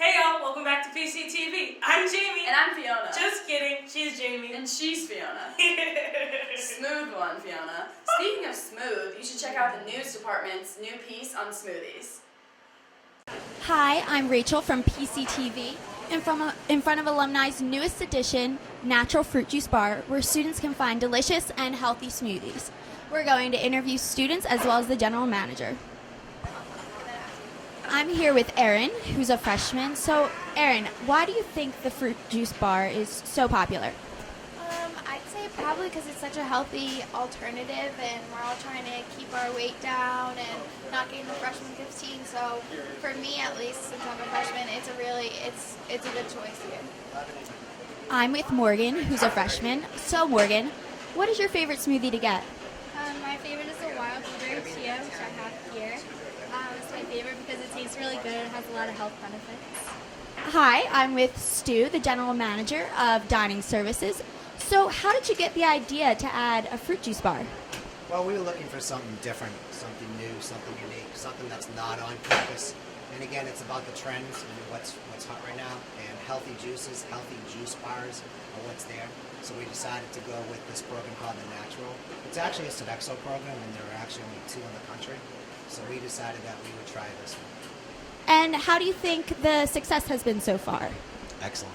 Hey y'all, welcome back to PCTV. I'm Jamie. And I'm Fiona. Just kidding, she's Jamie. And she's Fiona. Smooth one, Fiona. Speaking of smooth, you should check out the news department's new piece on smoothies. Hi, I'm Rachel from PCTV, in front of alumni's newest edition, Natural Fruit Juice Bar, where students can find delicious and healthy smoothies. We're going to interview students as well as the general manager. I'm here with Erin, who's a freshman. So, Erin, why do you think the fruit juice bar is so popular? I'd say probably because it's such a healthy alternative, and we're all trying to keep our weight down and not getting the freshman 15. So, for me at least, since I'm a freshman, it's a good choice here. I'm with Morgan, who's a freshman. So, Morgan, what is your favorite smoothie to get? My favorite is the wild blueberry chia, which I have here. It's my favorite because it tastes really good and has a lot of health benefits. Hi, I'm with Stu, the general manager of Dining Services. So, how did you get the idea to add a fruit juice bar? Well, we were looking for something different, something new, something unique, something that's not on campus. And again, it's about the trends and what's hot right now. And healthy juices, healthy juice bars are what's there. So we decided to go with this program called The Natural. It's actually a Sodexo program, and there are actually only 2 in the country. So we decided that we would try this one. And how do you think the success has been so far? Excellent.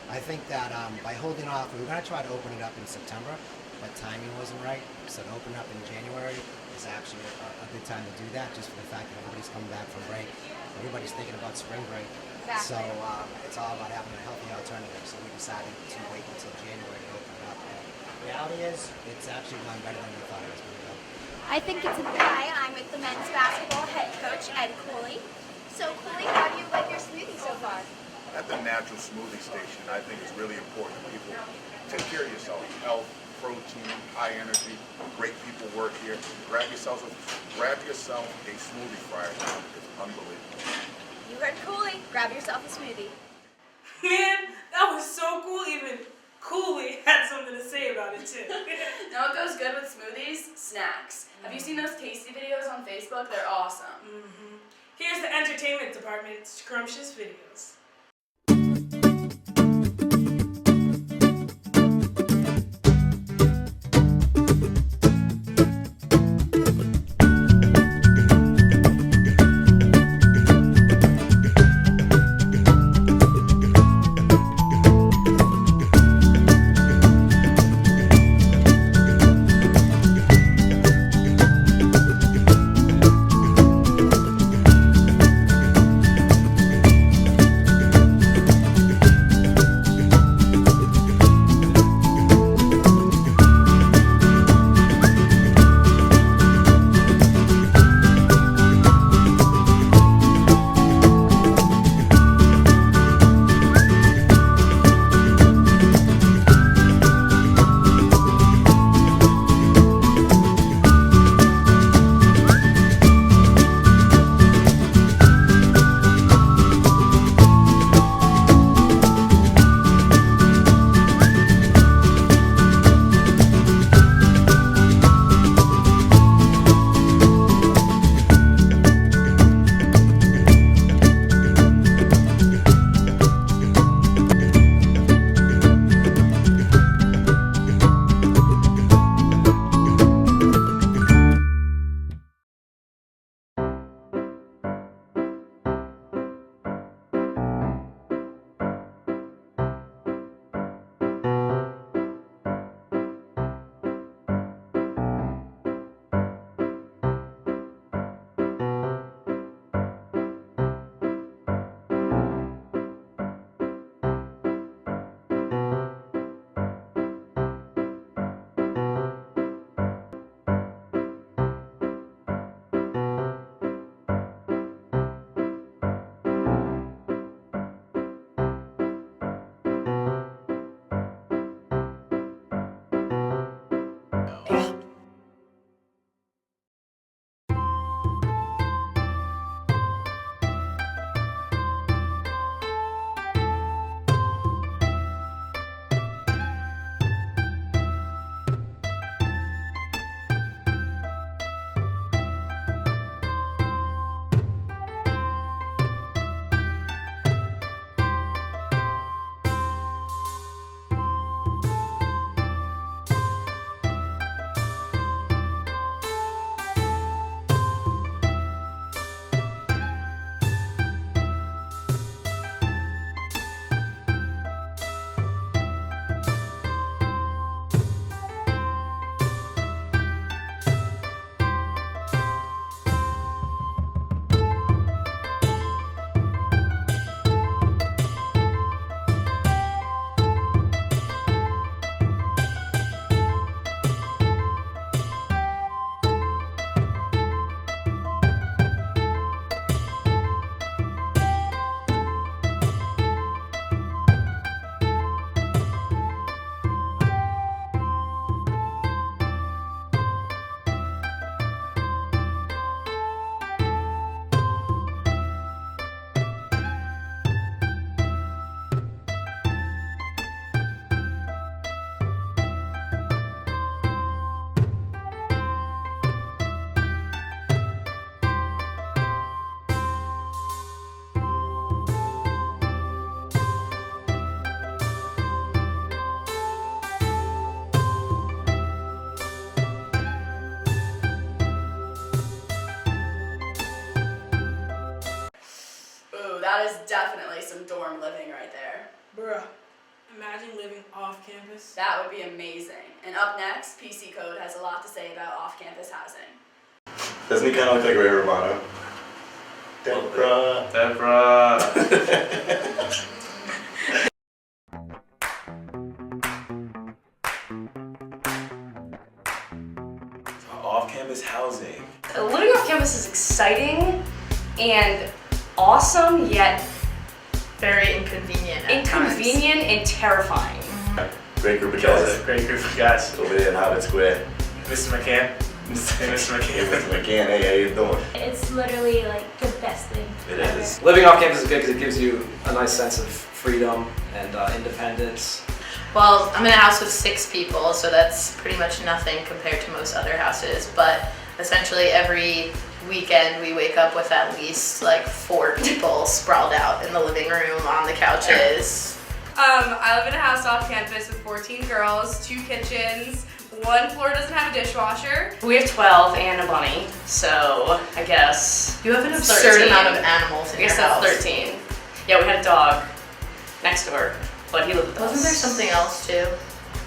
I think that by holding off, we were going to try to open it up in September, but timing wasn't right. So to open up in January is actually a good time to do that, just for the fact that everybody's coming back from break. Everybody's thinking about spring break. Exactly. So it's all about having a healthy alternative. So we decided to wait until January to open it up. And the reality is, it's actually gone better than we thought it was going to go. I think it's Hi, I'm with the men's basketball head coach, Ed Cooley. So, Cooley, how do you like your smoothie so far? At the Natural Smoothie Station, I think it's really important that people take care of yourself. Health, protein, high energy, great people work here. Grab yourself a smoothie fryer. It's unbelievable. You heard Cooley. Grab yourself a smoothie. Man, that was so cool. Even Cooley had something to say about it too. Know what goes good with smoothies? Snacks. Have you seen those tasty videos on Facebook? They're awesome. Here's the entertainment department's scrumptious videos. that is definitely some dorm living right there. Bruh, imagine living off campus. That would be amazing. And up next, PC Code has a lot to say about off-campus housing. Doesn't he kind of look like Ray Romano? Deborah. Off-campus housing. Living off campus is exciting and awesome, yet Very inconvenient at times. inconvenient and terrifying. Great group of guys. Great group of guys. Over there in Hobbit Square. Mr. McCann. Hey, Mr. Hey, McCann. Mr. McCann, hey, how you doing? It's literally like the best thing. It is. Living off campus is good because it gives you a nice sense of freedom and independence. Well, I'm in a house with 6 people, so that's pretty much nothing compared to most other houses. But essentially every weekend we wake up with at least like 4 people sprawled out in the living room on the couches. I live in a house off campus with 14 girls, 2 kitchens, 1 floor doesn't have a dishwasher. We have 12 and a bunny, so I guess You have an It's absurd 13. amount of animals in I your guess house. that's 13. Yeah, we had a dog next door, but he lived with us. Wasn't there something else too?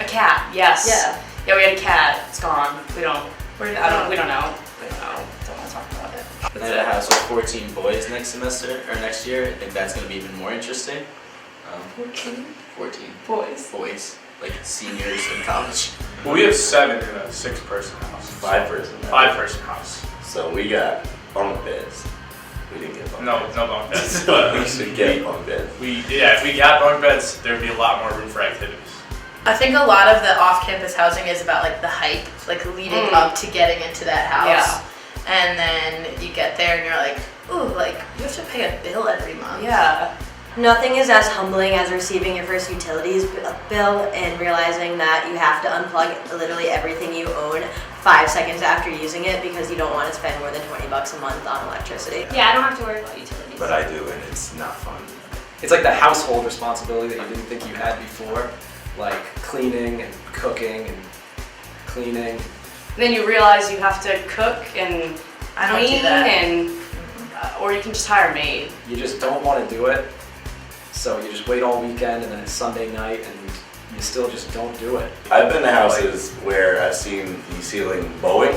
A cat, yes. Yeah. Yeah, we had a cat. It's gone. We don't know. Where did We don't know. Don't want to talk about it. And then a house with 14 boys next semester, or next year. I think that's going to be even more interesting. 14 boys, like seniors in college. Well, we have 7 in a 6-person house. 5-person. 5-person house. So we got bunk beds. We didn't get bunk No beds. bunk beds. We should get bunk beds. If we got bunk beds, there'd be a lot more room for activities. I think a lot of the off-campus housing is about like the hype, like leading up to getting into that house. And then you get there and you're like, ooh, like you have to pay a bill every month. Yeah. Nothing is as humbling as receiving your first utilities bill and realizing that you have to unplug literally everything you own 5 seconds after using it because you don't want to spend more than $20 a month on electricity. Yeah, I don't have to worry about utilities. But I do, and it's not fun. It's like the household responsibility that you didn't think you had before, like cleaning and cooking and cleaning. Then you realize you have to cook and I don't do clean that. and or you can just hire a maid. You just don't want to do it, so you just wait all weekend and then it's Sunday night and you still just don't do it. I've been to houses where I've seen the ceiling bowing.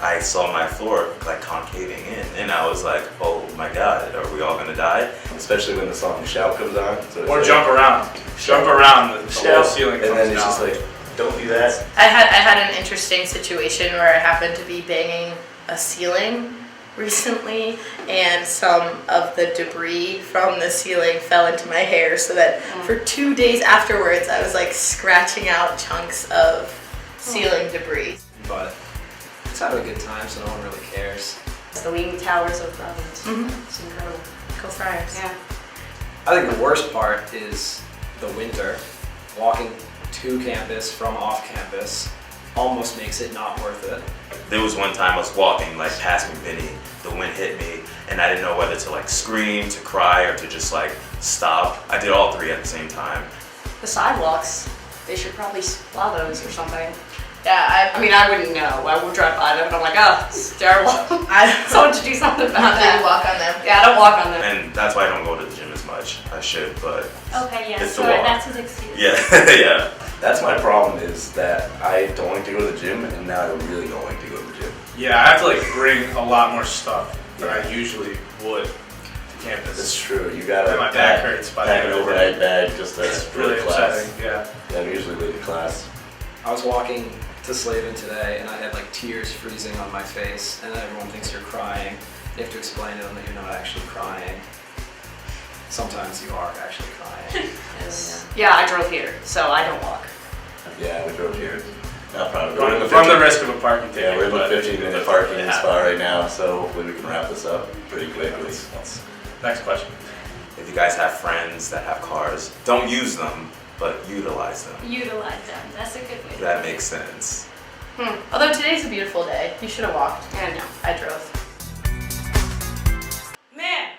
I saw my floor like concaving in, and I was like, "Oh my God, are we all gonna die?" Especially when the song "Shout" comes on. So it's Or like, jump around. Jump around. The whole Shout, ceiling and comes then it's down. just like, "Don't do that." I had an interesting situation where I happened to be banging a ceiling recently, and some of the debris from the ceiling fell into my hair, so that for 2 days afterwards I was like scratching out chunks of ceiling debris. But it's having a good time, so no one really cares. It's the Leaning Towers of Providence. Mhm. It's incredible. Go Friars. Yeah. I think the worst part is the winter. Walking to campus from off campus almost makes it not worth it. There was one time I was walking like past McVinney, the wind hit me, and I didn't know whether to like scream, to cry, or to just like stop. I did all 3 at the same time. The sidewalks, they should probably plow those or something. Yeah, I mean, I wouldn't know. I would drive by them and I'm like, oh, this is terrible. Someone should do something about not that that. you walk on them. Yeah, I don't walk on them. And that's why I don't go to the gym as much. I should, but Okay, yeah, It's so the walk. that's his excuse. yeah, yeah. That's my problem is that I don't like to go to the gym, and now I really don't like to go to the gym. Yeah, I have to like bring a lot more stuff than I usually would to campus. That's true. You gotta And my back hurts by the pack end an of the overnight bag just to It's go to really class. upsetting. Yeah. Yeah, I'm usually late to class. I was walking to Slavin today and I had like tears freezing on my face and everyone thinks you're crying. You have to explain to them that you're not actually crying. Sometimes you are actually crying. Yeah, I drove here, so I don't walk. Yeah, we drove here. Not proud of it. Run the risk of a parking ticket. Yeah, we're in the but 15-minute parking it spot happens. right now, so hopefully we can wrap this up pretty quickly. Next question. If you guys have friends that have cars, don't use them, but utilize them. Utilize them. That's a good way to That makes sense. Although today's a beautiful day. You should have walked. Yeah, no. I drove. Man,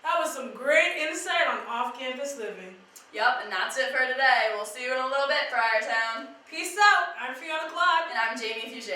that was some great insight on off-campus living. Yep, and that's it for today. We'll see you in a little bit, Friartown. Peace out. I'm Fiona Clyde. And I'm Jamie Fugere.